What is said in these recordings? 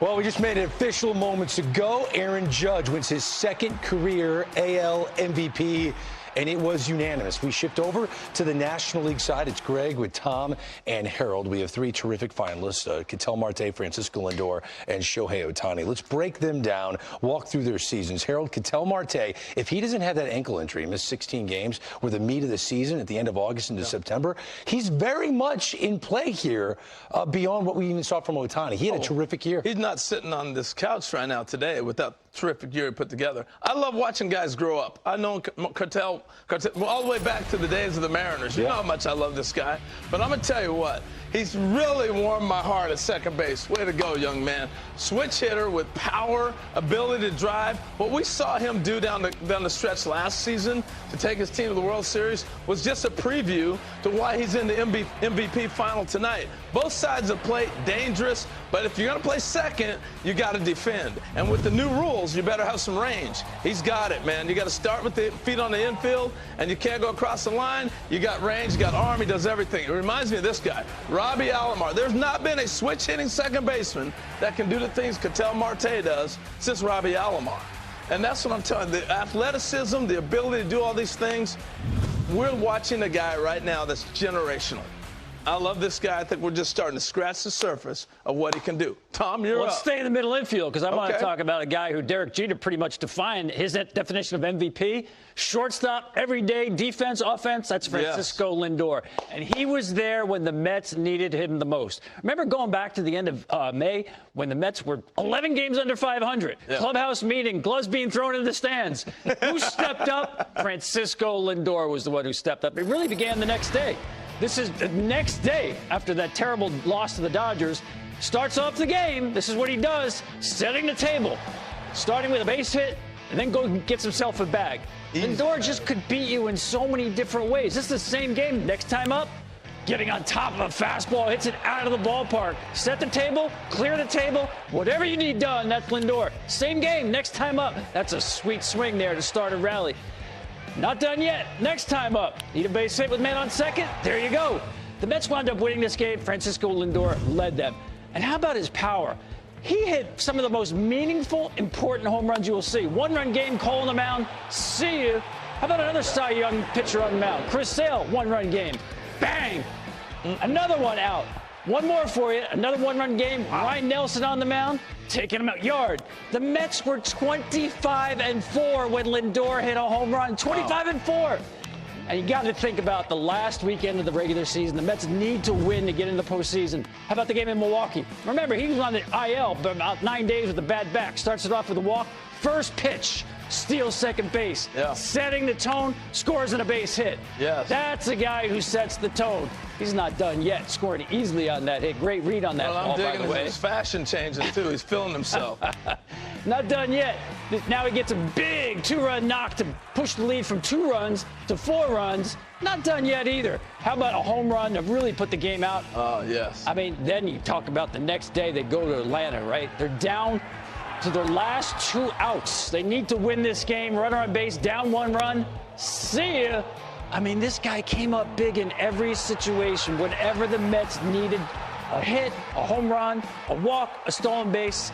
Well, we just made it official moments ago. Aaron Judge wins his second career AL MVP, and it was unanimous. We shift over to the National League side. It's Greg with Tom and Harold. We have three terrific finalists, Ketel Marte, Francisco Lindor, and Shohei Ohtani. Let's break them down, walk through their seasons. Harold, Ketel Marte, if he doesn't have that ankle injury, missed 16 games, were the meat of the season at the end of August into September, he's very much in play here beyond what we even saw from Ohtani. He had a terrific year. He's not sitting on this couch right now today with that terrific year he put together. I love watching guys grow up. I've known Ketel all the way back to the days of the Mariners. You know how much I love this guy. But I'm going to tell you what, he's really warmed my heart at second base. Way to go, young man. Switch hitter with power, ability to drive. What we saw him do down the stretch last season to take his team to the World Series was just a preview to why he's in the MVP final tonight. Both sides of the plate, dangerous, but if you're going to play second, you got to defend. And with the new rules, you better have some range. He's got it, man. You got to start with the feet on the infield, and you can't go across the line. You got range, you got arm, he does everything. It reminds me of this guy, Robbie Alomar. There's not been a switch-hitting second baseman that can do the things Ketel Marte does since Robbie Alomar. And that's what I'm telling you. The athleticism, the ability to do all these things, we're watching a guy right now that's generational. I love this guy. I think we're just starting to scratch the surface of what he can do. Tom, you're Let's up. stay in the middle infield because I want to talk about a guy who Derek Jeter pretty much defined his definition of MVP. Shortstop, everyday defense, offense, that's Francisco Lindor. And he was there when the Mets needed him the most. Remember going back to the end of May when the Mets were 11 games under 500. Clubhouse meeting, gloves being thrown in the stands. Who stepped up? Francisco Lindor was the one who stepped up. It really began the next day. This is the next day after that terrible loss to the Dodgers. Starts off the game. This is what he does, setting the table, starting with a base hit, and then gets himself a bag. Lindor just could beat you in so many different ways. This is the same game. Next time up, getting on top of a fastball, hits it out of the ballpark. Set the table, clear the table, whatever you need done, that's Lindor. Same game, next time up. That's a sweet swing there to start a rally. Not done yet. Next time up. Need a base hit with man on second? There you go. The Mets wound up winning this game. Francisco Lindor led them. And how about his power? He hit some of the most meaningful, important home runs you will see. One-run game, Cole on the mound. See you. How about another Cy Young pitcher on the mound? Chris Sale, one-run game. Bang! Another one out. One more for you. Another one-run game. Ryan Nelson on the mound, taking him out yard. The Mets were 25-4 when Lindor hit a home run. 25-4. And you got to think about the last weekend of the regular season. The Mets need to win to get into the postseason. How about the game in Milwaukee? Remember, he was on the IL for about 9 days with a bad back. Starts it off with a walk. First pitch, steals second base. Setting the tone, scores in a base hit. That's a guy who sets the tone. He's not done yet. Scored easily on that hit. Great read on that ball, by the way. His fashion changing, too. He's feeling himself. Not done yet. Now he gets a big two-run knock to push the lead from 2 runs to 4 runs. Not done yet either. How about a home run to really put the game out? I mean, then you talk about the next day they go to Atlanta, right? They're down to their last 2 outs. They need to win this game. Runner on base, down 1 run. See ya. I mean, this guy came up big in every situation. Whenever the Mets needed a hit, a home run, a walk, a stolen base.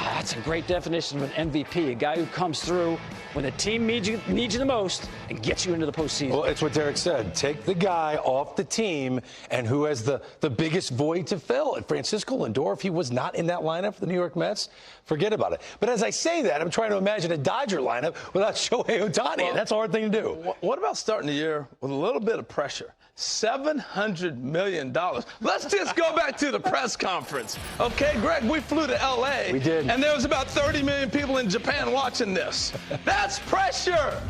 That's a great definition of an MVP, a guy who comes through when the team needs you the most and gets you into the postseason. Well, it's what Derek said. Take the guy off the team and who has the biggest void to fill. And Francisco Lindor, if he was not in that lineup for the New York Mets, forget about it. But as I say that, I'm trying to imagine a Dodger lineup without Shohei Ohtani, and that's a hard thing to do. What about starting the year with a little bit of pressure? $700 million. Let's just go back to the press conference. Okay, Greg, we flew to L.A. We did. And there was about 30 million people in Japan watching this. That's pressure.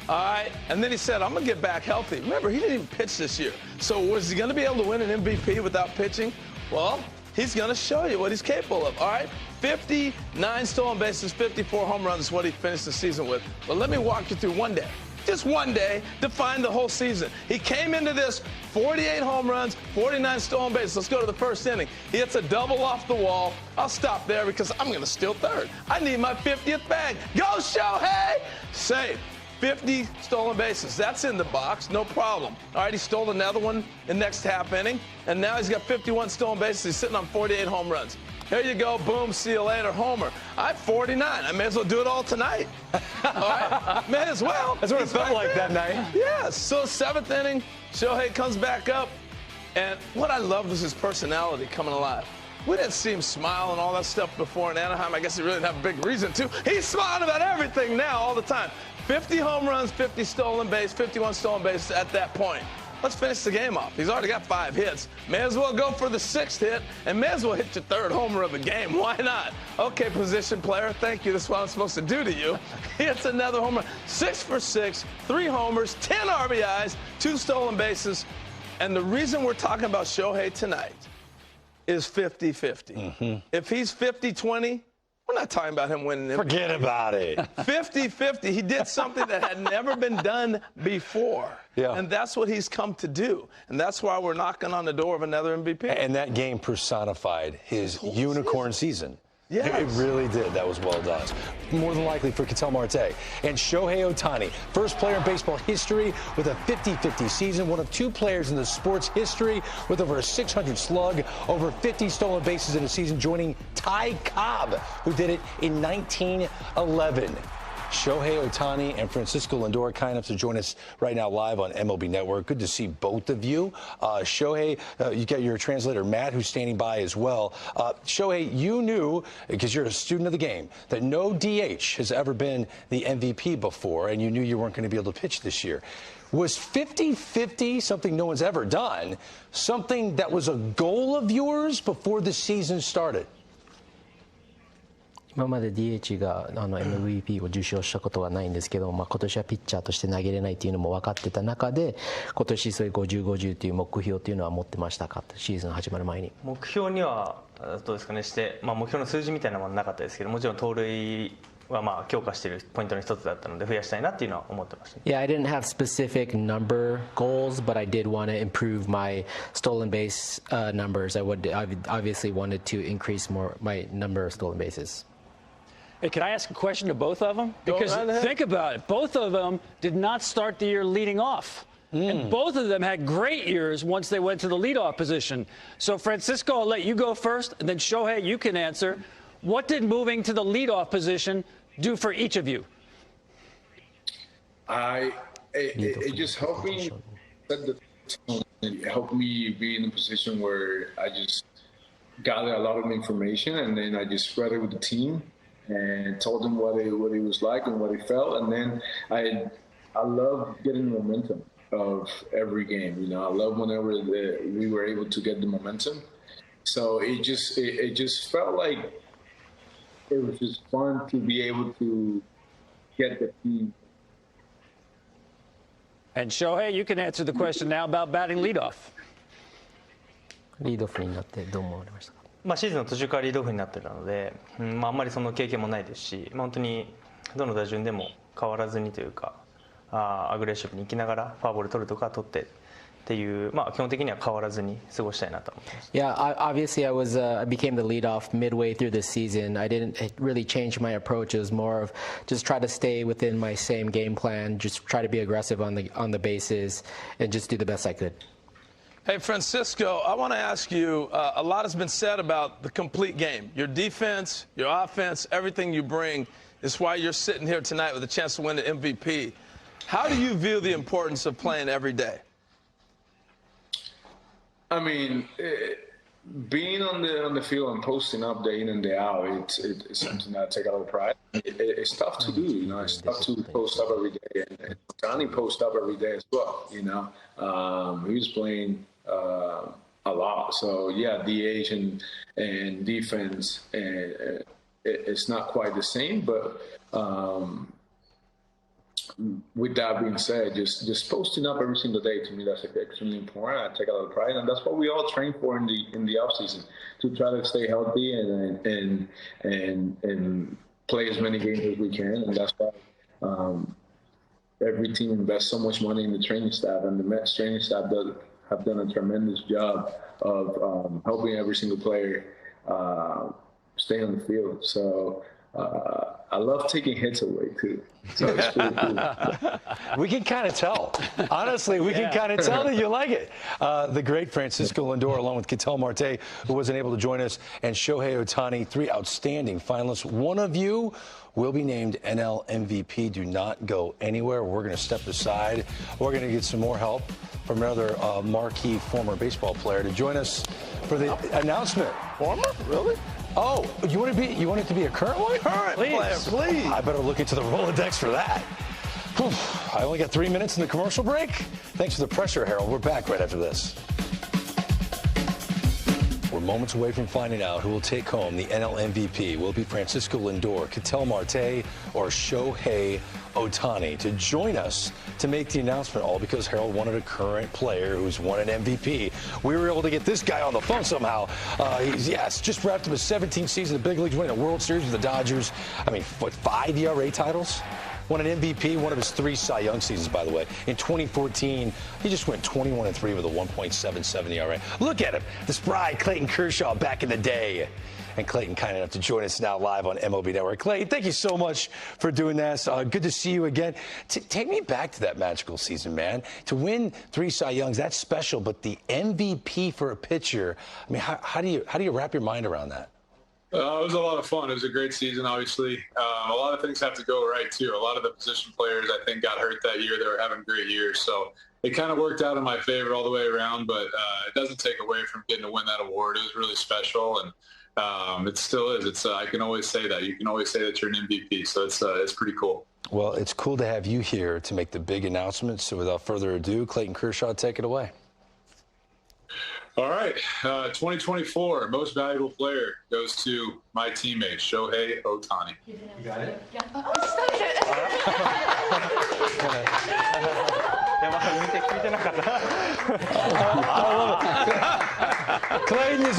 All right. And then he said, I'm going to get back healthy. Remember, he didn't even pitch this year. So was he going to be able to win an MVP without pitching? Well, he's going to show you what he's capable of. All right. 59 stolen bases, 54 home runs is what he finished the season with. But let me walk you through one day. Just one day, defined the whole season. He came into this 48 home runs, 49 stolen bases. Let's go to the first inning. He hits a double off the wall. I'll stop there because I'm going to steal third. I need my 50th bag. Go, Shohei! Save. 50 stolen bases. That's in the box, no problem. All right, he stole another one in the next half inning, and now he's got 51 stolen bases. He's sitting on 48 home runs. Here you go, boom, see you later, homer. I'm 49. I may as well do it all tonight. All right? May as well. That's what it felt like that night. Yeah, so 7th inning, Shohei comes back up. And what I loved was his personality coming alive. We didn't see him smile and all that stuff before in Anaheim. I guess he really didn't have a big reason to. He's smiling about everything now all the time. 50 home runs, 50 stolen base, 51 stolen bases at that point. Let's finish the game off. He's already got 5 hits. May as well go for the 6th hit and may as well hit your 3rd homer of the game. Why not? Okay, position player, thank you. That's what I'm supposed to do to you. He hits another homer. 6 for 6, 3 homers, 10 RBIs, 2 stolen bases. And the reason we're talking about Shohei tonight is 50-50. If he's 50-20, we're not talking about him winning. Forget about it. 50-50. He did something that had never been done before. Yeah. And that's what he's come to do. And that's why we're knocking on the door of another MVP. And that game personified his unicorn season. Yes. It really did. That was well done. More than likely for Ketel Marte. And Shohei Ohtani, first player in baseball history with a 50-50 season, one of 2 players in the sport's history with over a 600 slug, over 50 stolen bases in a season, joining Ty Cobb, who did it in 1911. Shohei Ohtani and Francisco Lindor kind enough to join us right now live on MLB Network. Good to see both of you. Shohei, you got your translator, Matt, who's standing by as well. Shohei, you knew, because you're a student of the game, that no DH has ever been the MVP before, and you knew you weren't going to be able to pitch this year. Was 50-50 something no one's ever done, something that was a goal of yours before the season started? 今まで DH がMVP を受賞したことはないんですけど、今年はピッチャーとして投げれないというのも分かってた中で、今年そういう50-50という目標というのは持ってましたか、シーズン始まる前に。目標にはどうですかね、目標の数字みたいなものはなかったですけど、もちろん盗塁は強化しているポイントの一つだったので増やしたいなっていうのは思ってました。Yeah, I didn't have specific number goals, but I did want to improve my stolen base numbers. I obviously wanted to increase my number of stolen bases. Hey, can I ask a question to both of them? Because think about it. Both of them did not start the year leading off. And both of them had great years once they went to the leadoff position. So, Francisco, I'll let you go first, and then Shohei, you can answer. What did moving to the leadoff position do for each of you? It just helped me set the tone. It helped me be in a position where I just gathered a lot of information, and then I just spread it with the team and told them what it was like and what it felt. And then I love getting the momentum of every game. You know, I love whenever we were able to get the momentum. So it just felt like it was just fun to be able to get the team. And Shohei, you can answer the question now about batting leadoff. リードオフになってどう思われましたか？シーズンの途中からリードオフになってたので、あんまりその経験もないですし、本当にどの打順でも変わらずにというか、アグレッシブに行きながらフォアボール取るとか取ってっていう、基本的には変わらずに過ごしたいなと思ってます。Yeah, obviously I became the leadoff midway through the season. I didn't really change my approach. It was more of just try to stay within my same game plan, just try to be aggressive on the bases, and just do the best I could. Hey, Francisco, I want to ask you, a lot has been said about the complete game. Your defense, your offense, everything you bring is why you're sitting here tonight with a chance to win the MVP. How do you view the importance of playing every day? I mean, being on the field and posting up day in and day out, it's something that I take a lot of pride. It's tough to do, you know. It's tough to post up every day, and Johnny posts up every day as well. You know, he was playing a lot. So yeah, DH and defense, and it's not quite the same, but. With that being said, just posting up every single day, to me, that's extremely important. I take a lot of pride, and that's what we all train for in the off season, to try to stay healthy and play as many games as we can. And that's why every team invests so much money in the training staff, and the Mets training staff have done a tremendous job of helping every single player stay on the field. So. I love taking hits away too. So it's pretty cool. We can kind of tell. Honestly, we can kind of tell that you like it. The great Francisco Lindor, along with Ketel Marte, who wasn't able to join us, and Shohei Ohtani, 3 outstanding finalists. One of you will be named NL MVP. Do not go anywhere. We're going to step aside. We're going to get some more help from another marquee former baseball player to join us for the announcement. Former? Really? Oh, you want it to be a current one? Current player, please. I better look into the Rolodex for that. Whew, I only got 3 minutes in the commercial break. Thanks for the pressure, Harold. We're back right after this. We're moments away from finding out who will take home the NL MVP. Will it be Francisco Lindor, Ketel Marte, or Shohei Ohtani? To join us to make the announcement, all because Harold wanted a current player who's won an MVP. We were able to get this guy on the phone somehow. He's just wrapped up his 17th season in the big leagues, winning a World Series with the Dodgers. I mean, what, 5 ERA titles? Won an MVP, one of his 3 Cy Young seasons, by the way. In 2014, he just went 21-3 with a 1.77 ERA. Look at him, the spry Clayton Kershaw back in the day. And Clayton kind enough to join us now live on MLB Network. Clayton, thank you so much for doing this. Good to see you again. Take me back to that magical season, man. To win 3 Cy Youngs, that's special. But the MVP for a pitcher, I mean, how do you wrap your mind around that? It was a lot of fun. It was a great season, obviously. A lot of things have to go right, too. A lot of the position players, I think, got hurt that year. They were having great years. So it kind of worked out in my favor all the way around, but it doesn't take away from getting to win that award. It was really special, and it still is. I can always say that. You can always say that you're an MVP, so it's pretty cool. Well, it's cool to have you here to make the big announcement. So without further ado, Clayton Kershaw, take it away. All right, 2024 most valuable player goes to my teammate Shohei Ohtani. You got it? Yeah. Clayton, is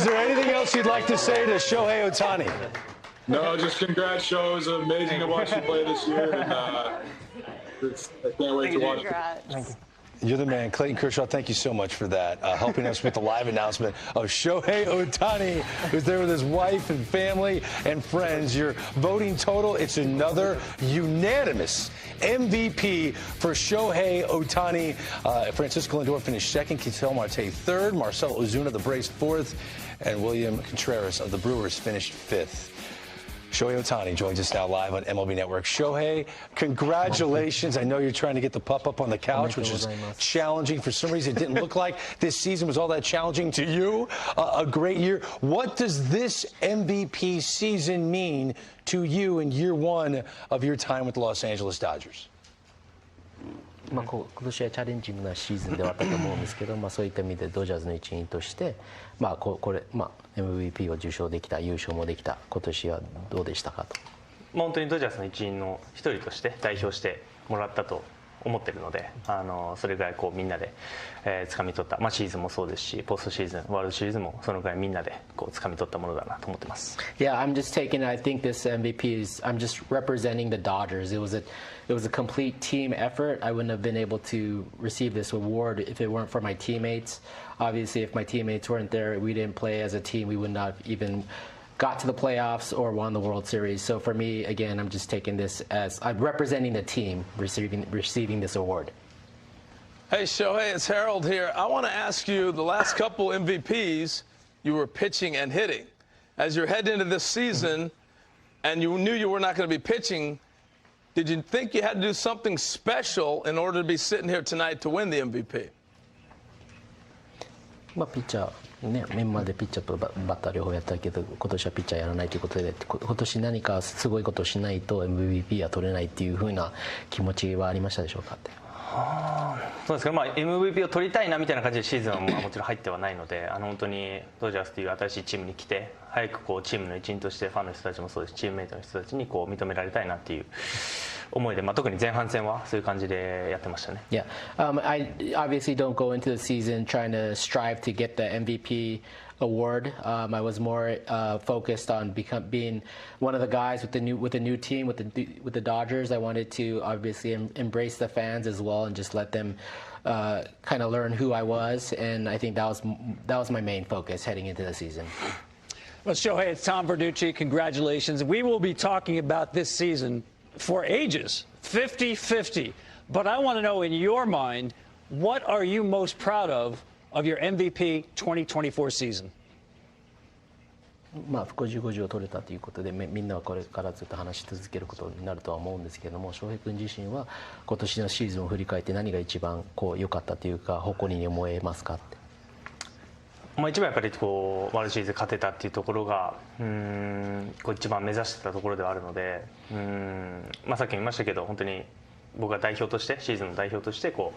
there anything else you'd like to say to Shohei Ohtani? No, just congrats, Shohei. It was amazing to watch you play this year, and I can't wait to watch it. You're the man. Clayton Kershaw, thank you so much for that, helping us with the live announcement of Shohei Ohtani, who's there with his wife and family and friends. Your voting total, it's another unanimous MVP for Shohei Ohtani. Francisco Lindor finished second, Ketel Marte third, Marcell Ozuna, the Braves, fourth, and William Contreras of the Brewers finished fifth. Shohei Ohtani joins us now live on MLB Network. Shohei, congratulations. I know you're trying to get the pup up on the couch, which is challenging. For some reason, it didn't look like this season was all that challenging to you. A great year. What does this MVP season mean to you in year one of your time with the Los Angeles Dodgers? 今年はチャレンジングなシーズンではあったと思うんですけど、そういった意味でドジャースの一員として、MVP を受賞できた、優勝もできた、今年はどうでしたかと。本当にドジャースの一員の一人として代表してもらったと思ってるので、それぐらいみんなで掴み取った、シーズンもそうですし、ポストシーズン、ワールドシリーズもそのぐらいみんなで掴み取ったものだなと思ってます。Yeah, I'm just taking. I think this MVP is. I'm just representing the Dodgers. It was a complete team effort. I wouldn't have been able to receive this award if it weren't for my teammates. Obviously, if my teammates weren't there, we didn't play as a team, we would not even got to the playoffs or won the World Series. So for me, again, I'm just taking this as I'm representing the team receiving this award. Hey, Shohei, it's Harold here. I want to ask you, the last couple MVPs, you were pitching and hitting. As you're heading into this season and you knew you were not going to be pitching, did you think you had to do something special in order to be sitting here tonight to win the MVP? ピッチャーね、メンバーでピッチャーとバッター両方やったけど、今年はピッチャーやらないということで、今年何かすごいことをしないと MVP は取れないっていう風な気持ちはありましたでしょうかって。そうですけど、MVP を取りたいなみたいな感じでシーズンはもちろん入ってはないので、本当にドジャースという新しいチームに来て、早くチームの一員としてファンの人たちもそうですし、チームメイトの人たちに認められたいなっていう思いで、特に前半戦はそういう感じでやってましたね。Yeah, I obviously don't go into the season trying to strive to get the MVP award. I was more focused on being one of the guys with the new team with the Dodgers. I wanted to obviously embrace the fans as well and just let them kind of learn who I was, and I think that was my main focus heading into the season. Well, Shohei, it's Tom Verducci. Congratulations. We will be talking about this season for ages, 50-50. But I want to know, in your mind, what are you most proud of your MVP 2024 season? 50-50を取れたということで、みんなはこれからずっと話し続けることになるとは思うんですけれども、翔平君自身は今年のシーズンを振り返って何が一番良かったというか、誇りに思えますかって。一番やっぱりワールドシリーズ勝てたっていうところが一番目指してたところではあるので、さっきも言いましたけど、本当に僕が代表としてシーズンの代表としても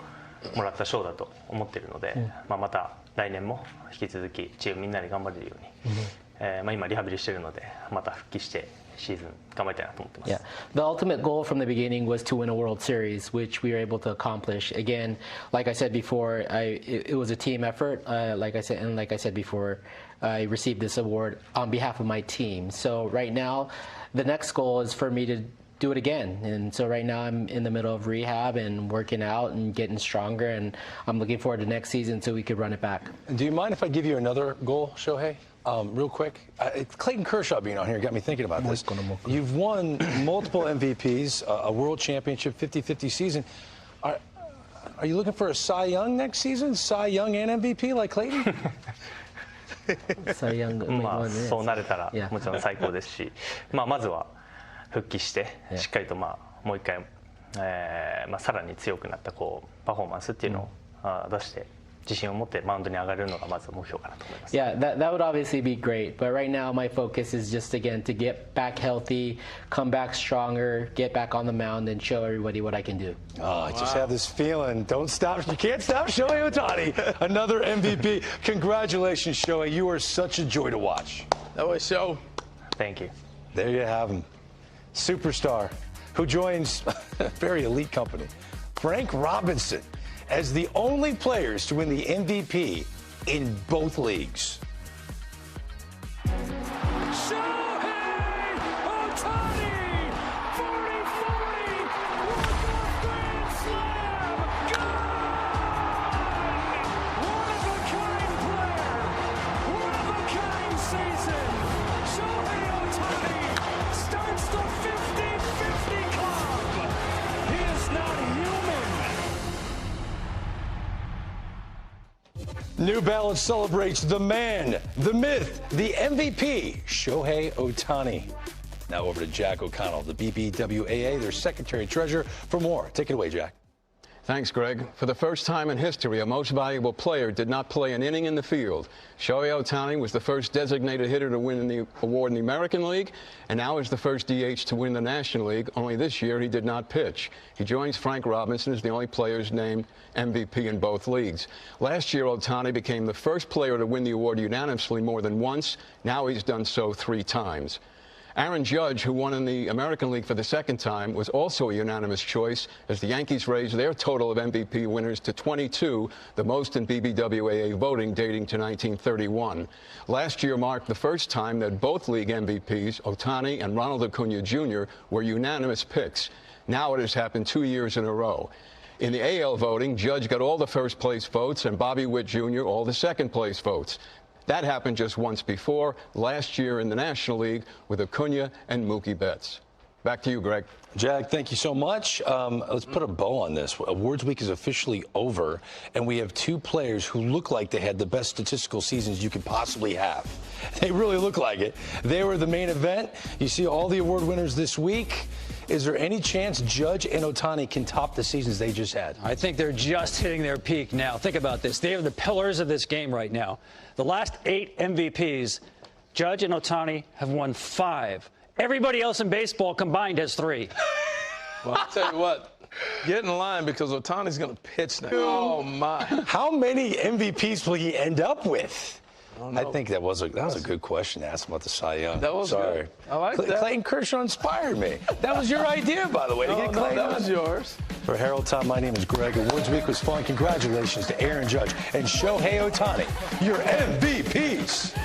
らった賞だと思っているので、また来年も引き続きチームみんなで頑張れるように、今リハビリしているのでまた復帰してシーズン頑張りたいなと思ってます。Yeah, the ultimate goal from the beginning was to win a World Series, which we were able to accomplish. Again, like I said before, it was a team effort. Like I said before, I received this award on behalf of my team. So right now, the next goal is for me to do it again. And so right now I'm in the middle of rehab and working out and getting stronger, and I'm looking forward to next season so we could run it back. Do you mind if I give you another goal, Shohei? Real quick, Clayton Kershaw being on here got me thinking about this. You've won multiple MVPs, a world championship, 50-50 season. Are you looking for a Cy Young next season? Cy Young and MVP like Clayton? そうなれたらもちろん最高ですし、まずは復帰してしっかりともう一回、さらに強くなったパフォーマンスっていうのを出して。自信を持ってマウンドに上がれるのがまず目標かなと思います。Yeah, that would obviously be great, but right now my focus is just again to get back healthy, come back stronger, get back on the mound, and show everybody what I can do. Oh, I just have this feeling. Don't stop. You can't stop Shohei Ohtani. Another MVP. Congratulations, Shohei. You are such a joy to watch. That was so. Thank you. There you have him. Superstar who joins a very elite company. Frank Robinson as the only players to win the MVP in both leagues. New Balance celebrates the man, the myth, the MVP, Shohei Ohtani. Now over to Jack O'Connell, the BBWAA, their secretary-treasurer, for more. Take it away, Jack. Thanks, Greg. For the first time in history, a most valuable player did not play an inning in the field. Shohei Ohtani was the first designated hitter to win the award in the American League, and now is the first DH to win the National League. Only this year he did not pitch. He joins Frank Robinson as the only players named MVP in both leagues. Last year, Ohtani became the first player to win the award unanimously more than once. Now he's done so 3 times. Aaron Judge, who won in the American League for the second time, was also a unanimous choice as the Yankees raised their total of MVP winners to 22, the most in BBWAA voting dating to 1931. Last year marked the first time that both league MVPs, Ohtani and Ronald Acuna Jr., were unanimous picks. Now it has happened 2 years in a row. In the AL voting, Judge got all the first-place votes and Bobby Witt Jr. all the second-place votes. That happened just once before, last year in the National League with Acuna and Mookie Betts. Back to you, Greg. Jack, thank you so much. Let's put a bow on this. Awards week is officially over, and we have 2 players who look like they had the best statistical seasons you could possibly have. They really look like it. They were the main event. You see all the award winners this week. Is there any chance Judge and Ohtani can top the seasons they just had? I think they're just hitting their peak now. Think about this. They are the pillars of this game right now. The last 8 MVPs, Judge and Ohtani have won 5. Everybody else in baseball combined has 3. Well, I'll tell you what. Get in line because Ohtani's going to pitch now. Oh, my. How many MVPs will he end up with? I think that was a good question to ask about the Cy Young. That was Sorry. Good. I like that. Clayton Kershaw inspired me. That was your idea, by the way, to get Clayton. That was yours. For Harold, Tom, my name is Greg. Awards Week was fun. Congratulations to Aaron Judge and Shohei Ohtani, your MVPs.